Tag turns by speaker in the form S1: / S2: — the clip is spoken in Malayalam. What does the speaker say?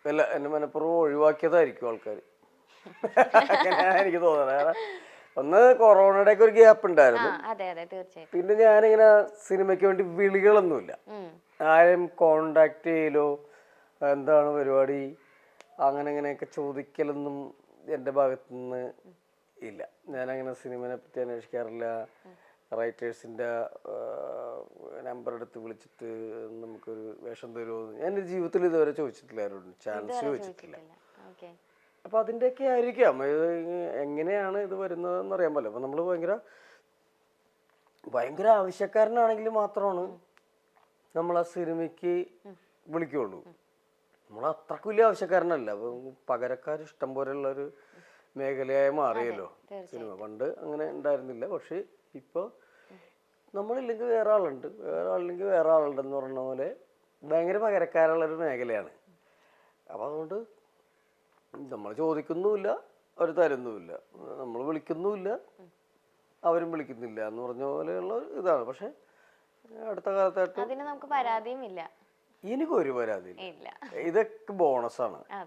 S1: അല്ല എന്നെ മനഃപൂർവ്വം ഒഴിവാക്കിയതായിരിക്കും ആൾക്കാർ. അങ്ങനെയാണ് എനിക്ക് തോന്നുന്നത്. കാരണം ഒന്ന് കൊറോണയുടെ ഒക്കെ ഒരു ഗ്യാപ്പ് ഉണ്ടായിരുന്നു.
S2: അതെ അതെ തീർച്ചയായിട്ടും.
S1: പിന്നെ ഞാനിങ്ങനെ സിനിമയ്ക്ക് വേണ്ടി വിളികളൊന്നുമില്ല, ആരെയും കോണ്ടാക്ട് ചെയ്യലോ എന്താണ് പരിപാടി അങ്ങനെ ഇങ്ങനെയൊക്കെ ചോദിക്കലൊന്നും എൻ്റെ ഭാഗത്തുനിന്ന് ഇല്ല. ഞാനങ്ങനെ സിനിമയെ പറ്റി അന്വേഷിക്കാറില്ല. റൈറ്റേഴ്സിൻ്റെ നമ്പർ എടുത്ത് വിളിച്ചിട്ട് നമുക്കൊരു വേഷം തരുമോ ഞാൻ എൻ്റെ ജീവിതത്തിൽ ഇതുവരെ ചോദിച്ചിട്ടില്ല, ആരോടും ചാൻസ് ചോദിച്ചിട്ടില്ല. അപ്പം അതിൻ്റെയൊക്കെ ആയിരിക്കാം ഇത് എങ്ങനെയാണ് ഇത് വരുന്നതെന്ന് അറിയാൻ പറ്റില്ല. അപ്പം നമ്മൾ ഭയങ്കര ആവശ്യക്കാരനാണെങ്കിൽ മാത്രമാണ് നമ്മൾ ആ സിനിമയ്ക്ക് വിളിക്കുള്ളൂ. നമ്മൾ അത്രക്ക് വലിയ ആവശ്യക്കാരനല്ല. പകരക്കാർ ഇഷ്ടം പോലെയുള്ളൊരു മേഖലയായി മാറിയല്ലോ സിനിമ. പണ്ട് അങ്ങനെ ഉണ്ടായിരുന്നില്ല. പക്ഷെ ഇപ്പോൾ നമ്മളില്ലെങ്കിൽ വേറെ ആളുണ്ട്, വേറെ ആളില്ലെങ്കിൽ വേറെ ആളുണ്ടെന്ന് പറഞ്ഞ പോലെ ഭയങ്കര പകരക്കാരുള്ളൊരു മേഖലയാണ്. അപ്പം അതുകൊണ്ട് നമ്മൾ ചോദിക്കുന്നുമില്ല, അവർ തരുന്നുമില്ല. നമ്മൾ വിളിക്കുന്നുമില്ല, അവരും വിളിക്കുന്നില്ല എന്ന് പറഞ്ഞ പോലെയുള്ള ഇതാണ്. പക്ഷെ അടുത്ത കാലത്തായിട്ട്
S2: അതിന് നമുക്ക് പരാതിയും ഇല്ല.
S1: എനിക്കൊരു പരാതിയില്ല. ഇതൊക്കെ ബോണസാണ്.